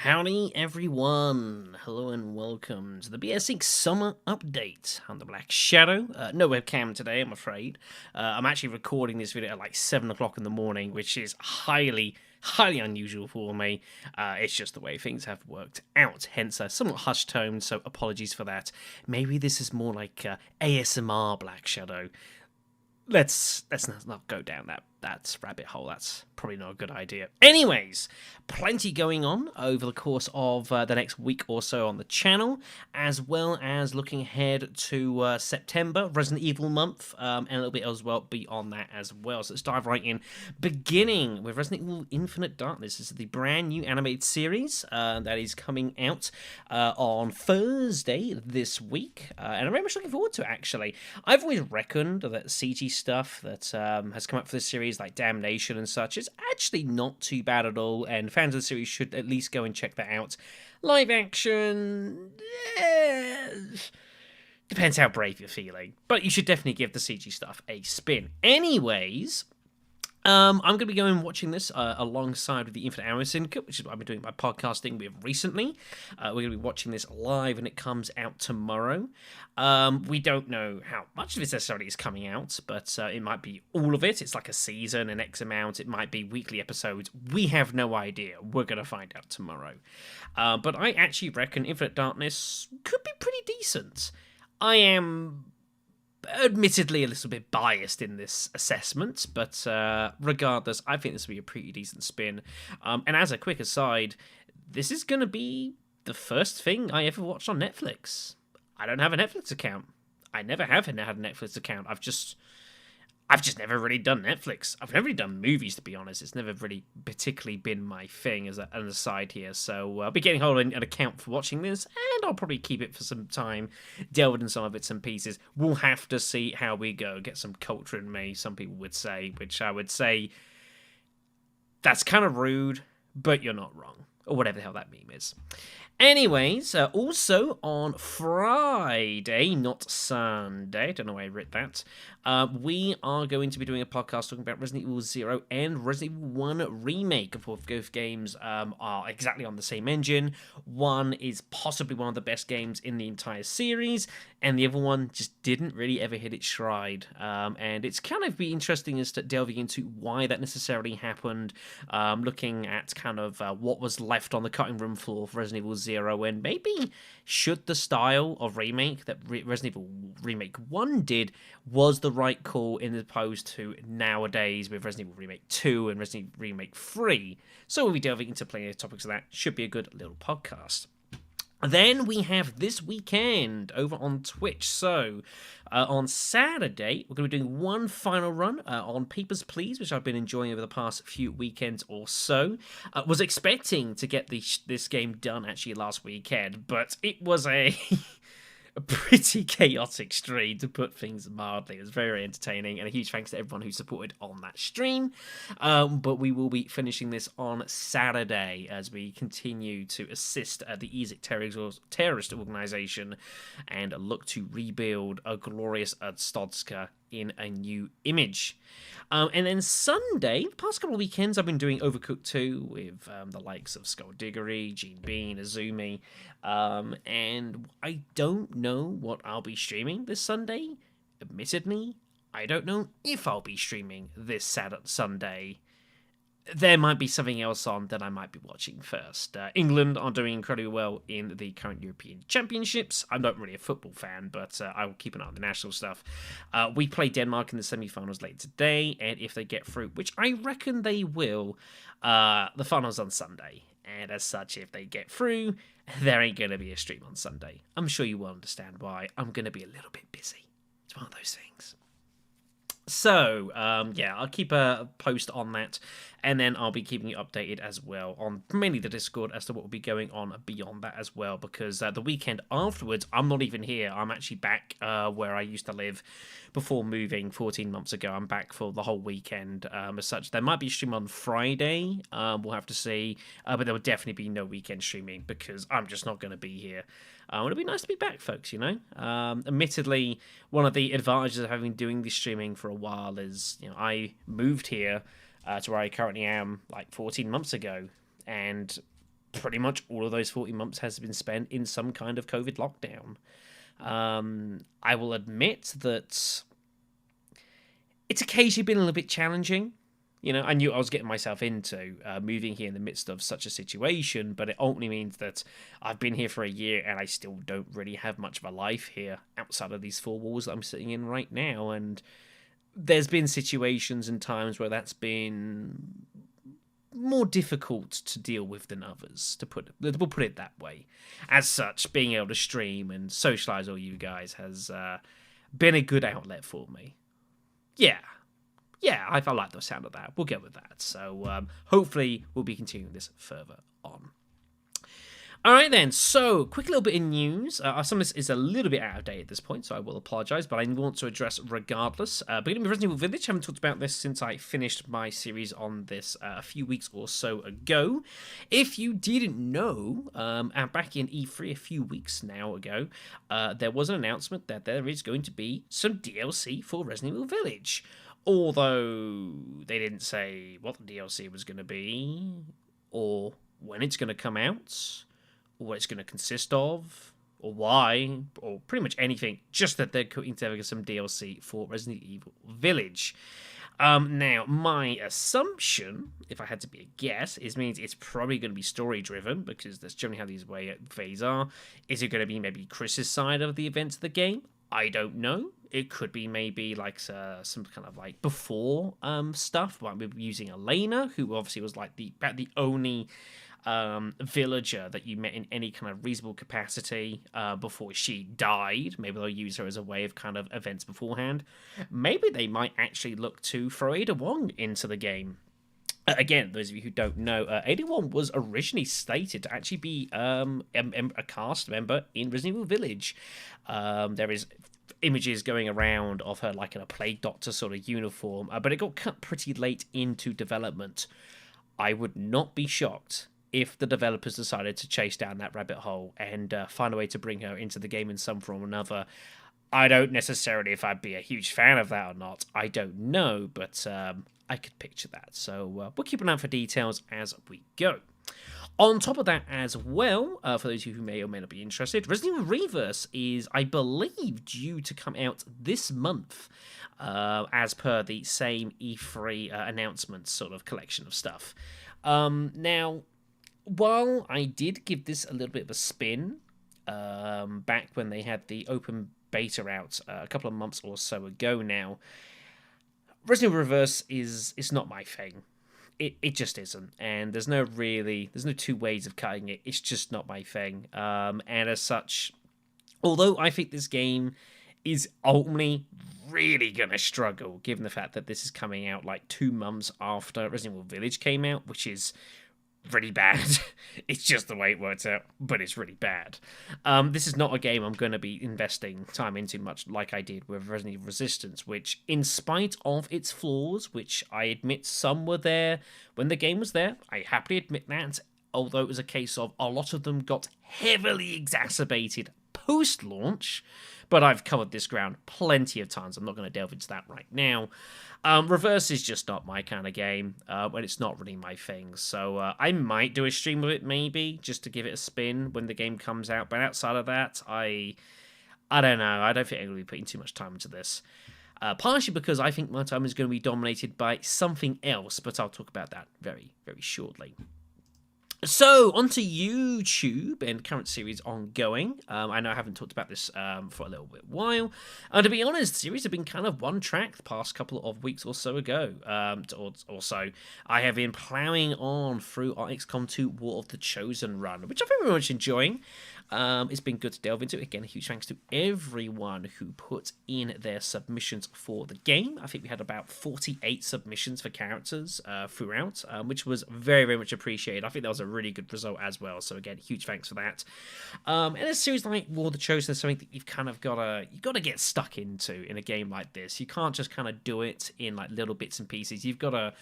Howdy everyone, hello and welcome to the BS6 Summer Update. I'm the Black Shadow, no webcam today I'm afraid. I'm actually recording this video at like 7 o'clock in the morning, which is highly unusual for me. It's just the way things have worked out, hence a somewhat hushed tone, so apologies for that. Maybe this is more like ASMR Black Shadow. Let's not go down that rabbit hole. That's probably not a good idea. Anyways, plenty going on over the course of the next week or so on the channel, as well as looking ahead to September, Resident Evil month, and a little bit as well beyond that as well. So let's dive right in, beginning with Resident Evil Infinite Darkness. This is the brand new animated series that is coming out on Thursday this week, and I'm very much looking forward to it, actually. I've always reckoned that CG stuff that has come up for this series, like Damnation and such, is actually not too bad at all, and fans of the series should at least go and check that out. Live action, depends how brave you're feeling, but you should definitely give the CG stuff a spin. Anyways, I'm going to be going and watching this alongside with the Infinite Hour Syndicate, which is what I've been doing my podcasting with recently. We're going to be watching this live, and it comes out tomorrow. We don't know how much of it necessarily is coming out, but it might be all of it. It's like a season, an X amount. It might be weekly episodes. We have no idea. We're going to find out tomorrow. But I actually reckon Infinite Darkness could be pretty decent. I am admittedly a little bit biased in this assessment, but regardless, I think this will be a pretty decent spin. And as a quick aside, this is going to be the first thing I ever watched on Netflix. I don't have a Netflix account. I never have had a Netflix account. I've just never really done Netflix. I've never really done movies, to be honest. It's never really particularly been my thing as an aside here. So I'll be getting hold of an account for watching this, and I'll probably keep it for some time, delve in some of bits and pieces. We'll have to see how we go. Get some culture in me, some people would say, which I would say that's kind of rude, but you're not wrong. Or whatever the hell that meme is. Anyways, also on Friday, not Sunday, don't know why I wrote that, we are going to be doing a podcast talking about Resident Evil 0 and Resident Evil 1 Remake. Of course, both games are exactly on the same engine. One is possibly one of the best games in the entire series, and the other one just didn't really ever hit its stride. And it's kind of be interesting as to delving into why that necessarily happened, looking at kind of what was left on the cutting room floor for Resident Evil 0, and maybe should the style of remake that Resident Evil Remake 1 did was the right call in opposed to nowadays with Resident Evil Remake 2 and Resident Evil Remake 3. So we'll be delving into plenty of topics of that. Should be a good little podcast. Then we have this weekend over on Twitch. So on Saturday, we're going to be doing one final run on Papers, Please, which I've been enjoying over the past few weekends or so. Was expecting to get this game done actually last weekend, but it was a pretty chaotic stream, to put things mildly. It was very entertaining, and a huge thanks to everyone who supported on that stream. But we will be finishing this on Saturday as we continue to assist the EZIC terrorist organization and look to rebuild a glorious Stodska in a new image. And then Sunday, the past couple of weekends, I've been doing Overcooked 2 with the likes of Skullduggery, Gene Bean, Azumi, and I don't know what I'll be streaming this Sunday. Admittedly, I don't know if I'll be streaming this Sunday. There might be something else on that I might be watching first. England are doing incredibly well in the current European Championships. I'm not really a football fan, but I will keep an eye on the national stuff. We play Denmark in the semi-finals later today, and if they get through, which I reckon they will, the finals on Sunday. And as such, if they get through, there ain't going to be a stream on Sunday. I'm sure you will understand why. I'm going to be a little bit busy. It's one of those things. So, yeah, I'll keep a post on that, and then I'll be keeping you updated as well on mainly the Discord as to what will be going on beyond that as well, because the weekend afterwards, I'm not even here. I'm actually back where I used to live before moving 14 months ago. I'm back for the whole weekend as such. There might be a stream on Friday, we'll have to see, but there will definitely be no weekend streaming because I'm just not going to be here. It'll be nice to be back, folks, you know. Admittedly, one of the advantages of having been doing this streaming for a while is, you know, I moved here to where I currently am like 14 months ago, and pretty much all of those 40 months has been spent in some kind of COVID lockdown. I will admit that it's occasionally been a little bit challenging. I knew I was getting myself into moving here in the midst of such a situation, but it ultimately means that I've been here for a year and I still don't really have much of a life here outside of these four walls that I'm sitting in right now. And there's been situations and times where that's been more difficult to deal with than others, we'll put it that way. As such, being able to stream and socialize all you guys has been a good outlet for me. Yeah, I like the sound of that. We'll go with that. So hopefully we'll be continuing this further on. All right then, so quick little bit in news. Some of this is a little bit out of date at this point, so I will apologise, but I want to address regardless. Beginning with Resident Evil Village, I haven't talked about this since I finished my series on this a few weeks or so ago. If you didn't know, back in E3 a few weeks now ago, there was an announcement that there is going to be some DLC for Resident Evil Village. Although they didn't say what the DLC was going to be, or when it's going to come out, or what it's going to consist of, or why, or pretty much anything, just that they're putting together some DLC for Resident Evil Village. Now, my assumption, if I had to be a guess, means it's probably going to be story-driven, because that's generally how these ways are. Is it going to be maybe Chris's side of the events of the game? I don't know. It could be maybe like some kind of like before stuff. Like we're using Elena, who obviously was like the only villager that you met in any kind of reasonable capacity before she died. Maybe they'll use her as a way of kind of events beforehand. Maybe they might actually look to throw Ada Wong into the game. Again, those of you who don't know, Ada Wong was originally slated to actually be a cast member in Resident Evil Village. There is images going around of her like in a plague doctor sort of uniform, but it got cut pretty late into development. I would not be shocked if the developers decided to chase down that rabbit hole and find a way to bring her into the game in some form or another. I don't necessarily if I'd be a huge fan of that or not. I don't know, but I could picture that. So we'll keep an eye for details as we go. On top of that as well, for those of you who may or may not be interested, Resident Evil Reverse is, I believe, due to come out this month, as per the same E3 announcements sort of collection of stuff. Now, while I did give this a little bit of a spin back when they had the open beta out a couple of months or so ago now, Resident Evil Reverse is not my thing. It just isn't, and there's no two ways of cutting it. It's just not my thing, and as such, although I think this game is ultimately really gonna struggle, given the fact that this is coming out like 2 months after Resident Evil Village came out, which is really bad. It's just the way it works out, but it's really bad. This is not a game I'm going to be investing time into much like I did with Resident Evil Resistance, which, in spite of its flaws, which I admit some were there when the game was there, I happily admit that, although it was a case of a lot of them got heavily exacerbated post-launch, but I've covered this ground plenty of times. I'm not going to delve into that right now. Reverse is just not my kind of game, and it's not really my thing. So I might do a stream of it, maybe, just to give it a spin when the game comes out. But outside of that, I don't know. I don't think I'm going to be putting too much time into this. Partially because I think my time is going to be dominated by something else, but I'll talk about that very, very shortly. So, onto YouTube and current series ongoing. I know I haven't talked about this for a little bit while. To be honest, the series have been kind of one track the past couple of weeks or so ago. Or so. I have been ploughing on through our XCOM 2 War of the Chosen run, which I've been very much enjoying. It's been good to delve into. Again, a huge thanks to everyone who put in their submissions for the game. I think we had about 48 submissions for characters throughout, which was very, very much appreciated. I think that was a really good result as well. So again, huge thanks for that. And a series like War of the Chosen is something that you've kind of got to get stuck into in a game like this. You can't just kind of do it in like little bits and pieces. You've got to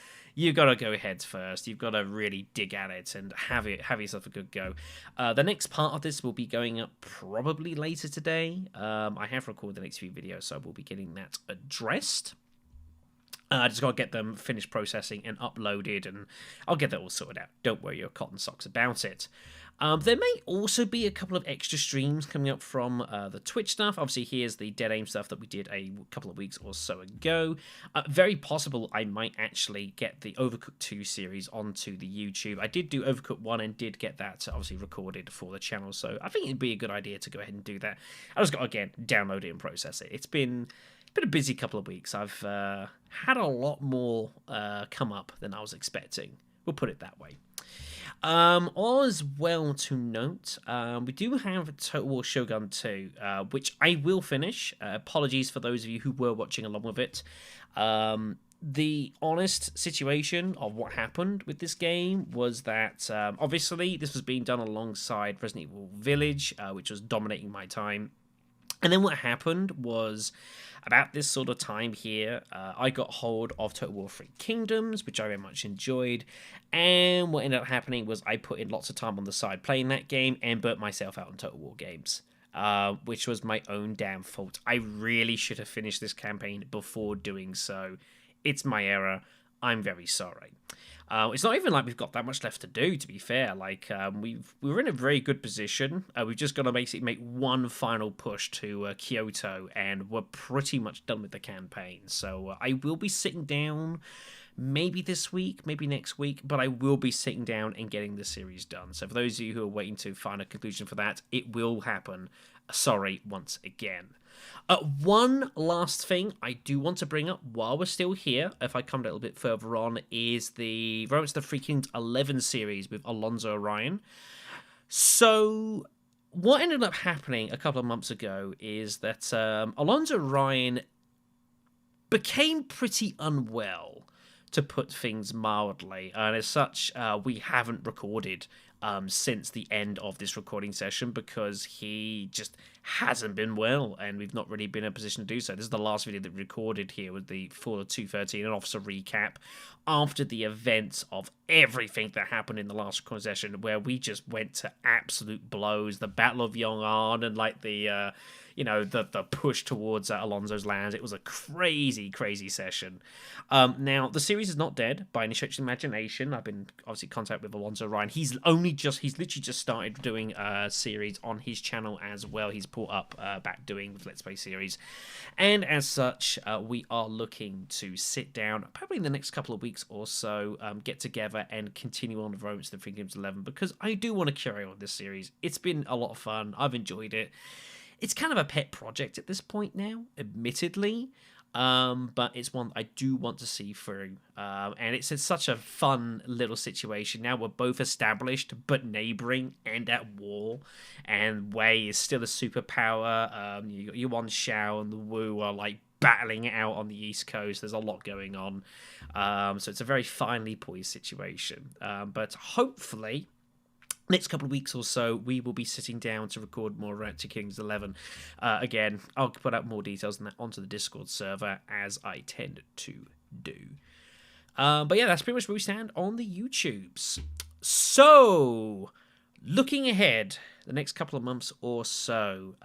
go heads first. You've got to really dig at it and have yourself a good go. The next part of this will be going up probably later today. I have recorded the next few videos, so we'll be getting that addressed. I just got to get them finished processing and uploaded, and I'll get that all sorted out. Don't worry your cotton socks about it. There may also be a couple of extra streams coming up from the Twitch stuff. Obviously, here's the Dead Aim stuff that we did a couple of weeks or so ago. Very possible I might actually get the Overcooked 2 series onto the YouTube. I did do Overcooked 1 and did get that obviously recorded for the channel, so I think it'd be a good idea to go ahead and do that. I just got to, again, download it and process it. It's been a busy couple of weeks. I've had a lot more come up than I was expecting. We'll put it that way. As well to note, we do have Total War Shogun 2, which I will finish. Apologies for those of you who were watching along with it. The honest situation of what happened with this game was that, obviously, this was being done alongside Resident Evil Village, which was dominating my time. And then what happened was, about this sort of time here, I got hold of Total War 3 Kingdoms, which I very much enjoyed, and what ended up happening was I put in lots of time on the side playing that game and burnt myself out on Total War games, which was my own damn fault. I really should have finished this campaign before doing so. It's my error. I'm very sorry. It's not even like we've got that much left to do, to be fair. Like, we're in a very good position. We've just got to basically make one final push to Kyoto, and we're pretty much done with the campaign. So I will be sitting down maybe this week, maybe next week, but I will be sitting down and getting the series done. So for those of you who are waiting to find a conclusion for that, it will happen. Sorry once again. One last thing I do want to bring up while we're still here, if I come a little bit further on, is the Romance of the Freaking 11 series with Alonzo Orion. So, what ended up happening a couple of months ago is that Alonzo Orion became pretty unwell, to put things mildly, and as such, we haven't recorded since the end of this recording session because he just hasn't been well, and we've not really been in a position to do so. This is the last video that we recorded here with the Fall of 213 and officer recap after the events of everything that happened in the last recording session, where we just went to absolute blows. The Battle of Yong'an and like the push towards Alonso's lands. It was a crazy, crazy session. Now, the series is not dead by any stretch of the imagination. I've been obviously in contact with Alonzo Ryan. He's literally just started doing a series on his channel as well. He's brought up back doing with Let's Play series. And as such, we are looking to sit down, probably in the next couple of weeks or so, get together and continue on the Romance of the Freaking 11, because I do want to carry on this series. It's been a lot of fun. I've enjoyed it. It's kind of a pet project at this point now, admittedly, but it's one I do want to see through. And it's such a fun little situation. Now we're both established, but neighboring and at war. And Wei is still a superpower. You got Yuan Shao and the Wu are like battling it out on the East Coast. There's a lot going on. So it's a very finely poised situation. But hopefully, next couple of weeks or so, we will be sitting down to record more RTKXI 11. Again, I'll put out more details on that onto the Discord server, as I tend to do. But yeah, that's pretty much where we stand on the YouTubes. So, looking ahead, the next couple of months or so.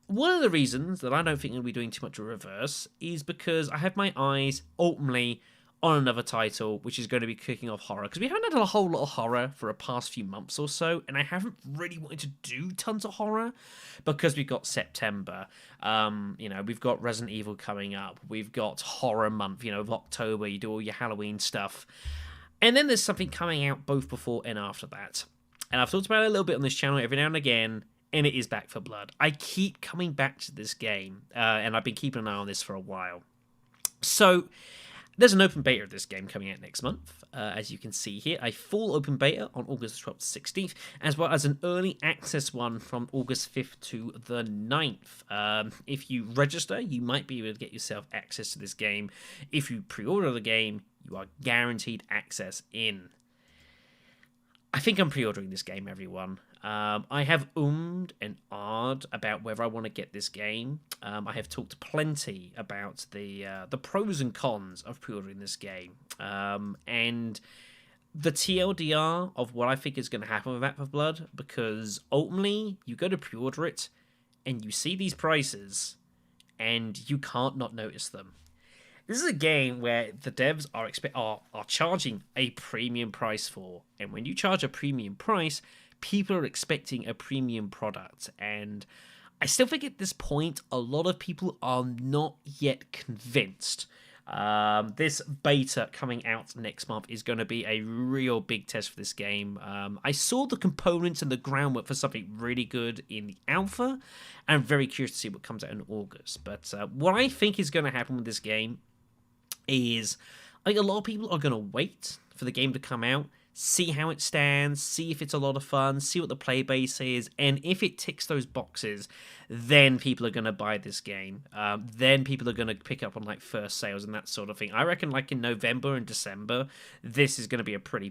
One of the reasons that I don't think we'll be doing too much of reverse is because I have my eyes ultimately on another title, which is going to be kicking off horror, because we haven't had a whole lot of horror for the past few months or so, and I haven't really wanted to do tons of horror because we've got September. We've got Resident Evil coming up. We've got horror month, of October. You do all your Halloween stuff. And then there's something coming out both before and after that. And I've talked about it a little bit on this channel every now and again, and it is Back 4 Blood. I keep coming back to this game, and I've been keeping an eye on this for a while. So, there's an open beta of this game coming out next month, as you can see here. A full open beta on August 12th to 16th, as well as an early access one from August 5th to the 9th. If you register, you might be able to get yourself access to this game. If you pre-order the game, you are guaranteed access in. I think I'm pre-ordering this game, everyone. I have ummed and ahed about whether I want to get this game. I have talked plenty about the pros and cons of pre-ordering this game. And the TLDR of what I think is going to happen with Back 4 Blood, because ultimately, you go to pre-order it, and you see these prices, and you can't not notice them. This is a game where the devs are charging a premium price for, and when you charge a premium price, people are expecting a premium product. And I still think at this point, a lot of people are not yet convinced. This beta coming out next month is going to be a real big test for this game. I saw the components and the groundwork for something really good in the alpha, and I'm very curious to see what comes out in August. But what I think is going to happen with this game is, like, a lot of people are going to wait for the game to come out, see how it stands, see if it's a lot of fun, see what the play base is, and if it ticks those boxes, then people are going to buy this game. Then people are going to pick up on, like, first sales and that sort of thing. I reckon, like, in November and December, this is going to be a pretty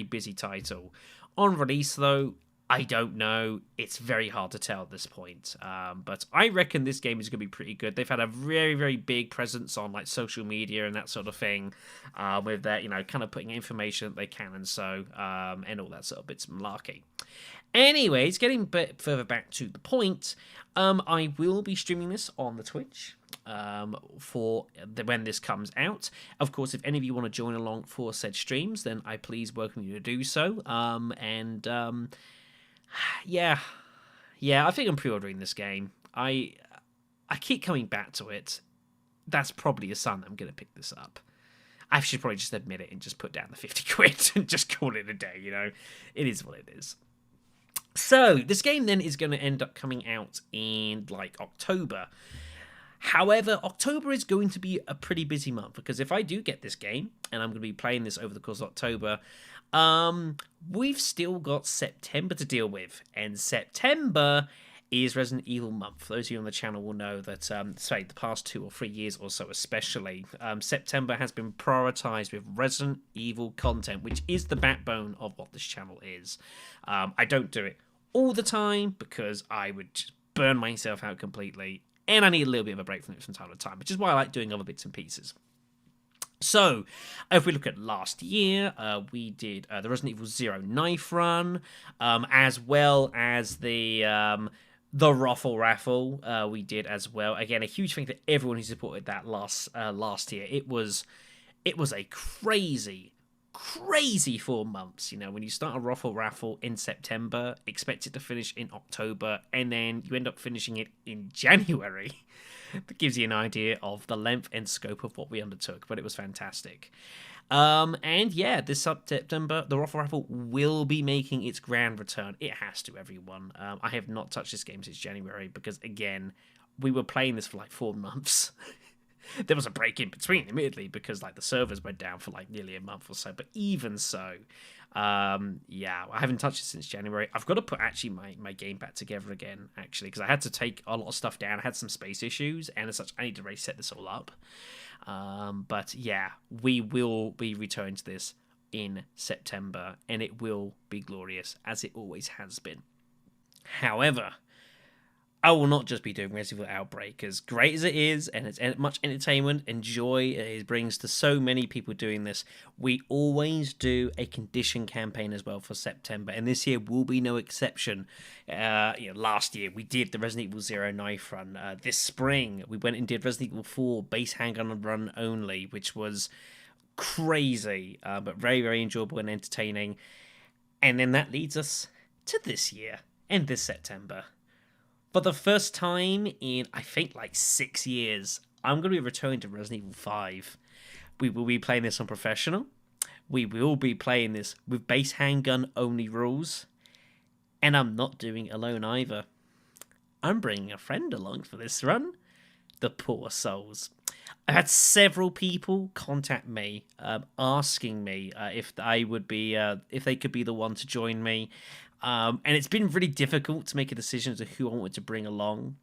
busy title. On release, though, I don't know. It's very hard to tell at this point. But I reckon this game is going to be pretty good. They've had a very, very big presence on, like, social media and that sort of thing, with their, kind of putting information that they can and so, and all that sort of bits and malarkey. Anyways, getting a bit further back to the point, I will be streaming this on the Twitch for when this comes out. Of course, if any of you want to join along for said streams, then I please welcome you to do so. Yeah, I think I'm pre-ordering this game. I keep coming back to it. That's probably a sign that I'm going to pick this up. I should probably just admit it and just put down the 50 quid and just call it a day, It is what it is. So, this game then is going to end up coming out in, like, October. However, October is going to be a pretty busy month, because if I do get this game, and I'm going to be playing this over the course of October, we've still got September to deal with, and September is Resident Evil month. For those of you on the channel will know that, the past 2 or 3 years or so especially, September has been prioritized with Resident Evil content, which is the backbone of what this channel is. I don't do it all the time, because I would just burn myself out completely, and I need a little bit of a break from it from time to time, which is why I like doing other bits and pieces. So, if we look at last year, we did the Resident Evil 0 knife run, as well as the Ruffle Raffle we did as well. Again, a huge thank you to everyone who supported that last year. It was a crazy 4 months. When you start a Ruffle Raffle in September, expect it to finish in October, and then you end up finishing it in January. That gives you an idea of the length and scope of what we undertook, but it was fantastic. And yeah, this September, the Ruffle Raffle will be making its grand return. It has to, everyone. I have not touched this game since January, because, again, we were playing this for like 4 months. There was a break in between, admittedly, because, like, the servers went down for like nearly a month or so. But even so, yeah, I haven't touched it since January. I've got to put actually my game back together again, actually, because I had to take a lot of stuff down. I had some space issues, and as such, I need to reset this all up. But yeah, we will be returning to this in September, and it will be glorious, as it always has been. However, I will not just be doing Resident Evil Outbreak, as great as it is, and it's much entertainment and joy it brings to so many people doing this. We always do a condition campaign as well for September, and this year will be no exception. Last year we did the Resident Evil 0 knife run. This spring we went and did Resident Evil 4 base handgun run only, which was crazy, but very, very enjoyable and entertaining. And then that leads us to this year and this September. For the first time in, I think, like 6 years, I'm going to be returning to Resident Evil 5. We will be playing this on Professional. We will be playing this with base handgun only rules. And I'm not doing it alone either. I'm bringing a friend along for this run. The poor souls. I've had several people contact me, asking me if I would be, if they could be the one to join me. And it's been really difficult to make a decision as to who I wanted to bring along,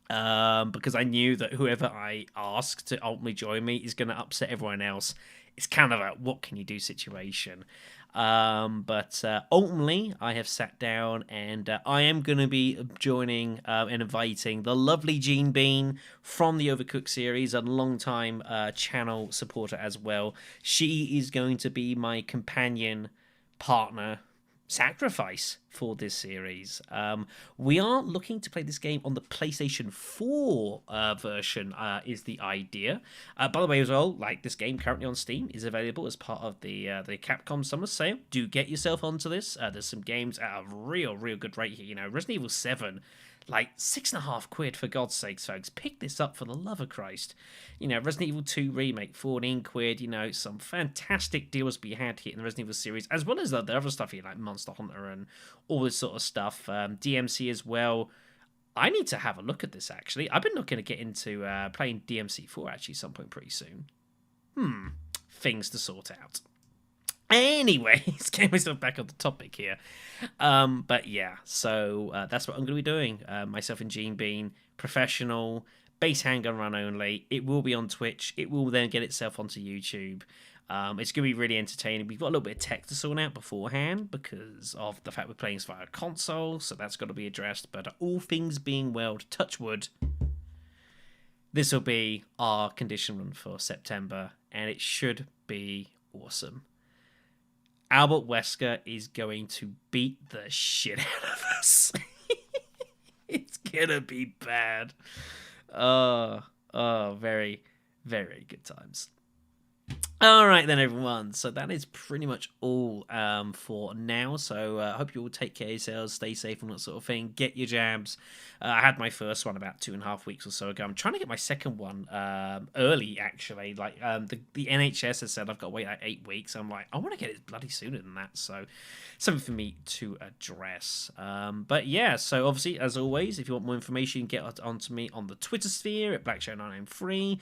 because I knew that whoever I asked to ultimately join me is going to upset everyone else. It's kind of a what can you do situation. But ultimately, I have sat down, and I am going to be joining and inviting the lovely Jean Bean from the Overcooked series, a long-time channel supporter as well. She is going to be my companion partner, sacrifice for this series. We are looking to play this game on the PlayStation 4 version, is the idea. By the way, as well, like, this game currently on Steam is available as part of the Capcom Summer Sale. Do get yourself onto this. There's some games at a real good rate here. You know, Resident Evil 7, like £6.50 for God's sakes, folks. Pick this up for the love of Christ. You know, Resident Evil 2 Remake, £14. You know, some fantastic deals to be had here in the Resident Evil series, as well as the other stuff here, like Monster Hunter and all this sort of stuff. DMC as well. I need to have a look at this, actually. I've been looking to get into playing DMC 4, actually, some point pretty soon. Things to sort out. Anyways, getting myself back on the topic here. But yeah, so that's what I'm going to be doing. Myself and Gene Bean, professional, base handgun run only. It will be on Twitch. It will then get itself onto YouTube. It's going to be really entertaining. We've got a little bit of tech to sort out beforehand because of the fact we're playing via console, so that's got to be addressed. But all things being well, touch wood, this will be our condition run for September, and it should be awesome. Albert Wesker is going to beat the shit out of us. It's gonna be bad. Very, very good times. All right then, everyone. So that is pretty much all for now. So I hope you all take care of yourselves, stay safe and that sort of thing. Get your jabs. I had my first one about 2.5 weeks or so ago. I'm trying to get my second one early, actually. Like the NHS has said I've got to wait like 8 weeks. I'm like, I want to get it bloody sooner than that. So something for me to address. But yeah, so obviously, as always, if you want more information, get onto me on the Twitter sphere at BlackShadow993.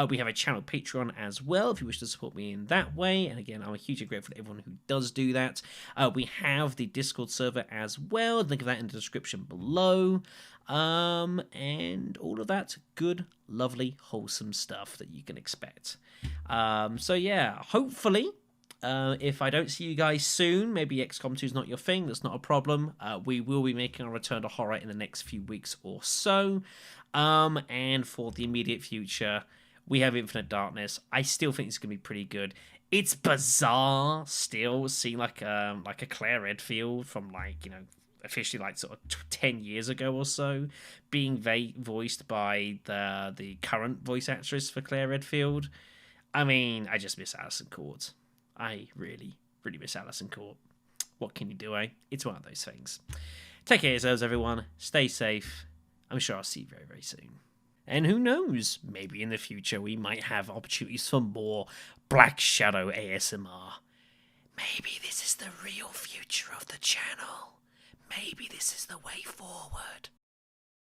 We have a channel Patreon as well if you wish to support me in that way, and again, I'm hugely grateful to everyone who does do that. We have the Discord server as well, link of that in the description below, and all of that good, lovely, wholesome stuff that you can expect. So yeah, hopefully, if I don't see you guys soon, maybe XCOM 2 is not your thing, that's not a problem. We will be making our return to horror in the next few weeks or so, and for the immediate future, we have Infinite Darkness. I still think it's going to be pretty good. It's bizarre still seeing like a Claire Redfield from, like, you know, officially like sort of 10 years ago or so being voiced by the current voice actress for Claire Redfield. I mean, I just miss Alison Court. I really, really miss Alison Court. What can you do, eh? It's one of those things. Take care of yourselves, everyone. Stay safe. I'm sure I'll see you very, very soon. And who knows, maybe in the future we might have opportunities for more Black Shadow ASMR. Maybe this is the real future of the channel. Maybe this is the way forward.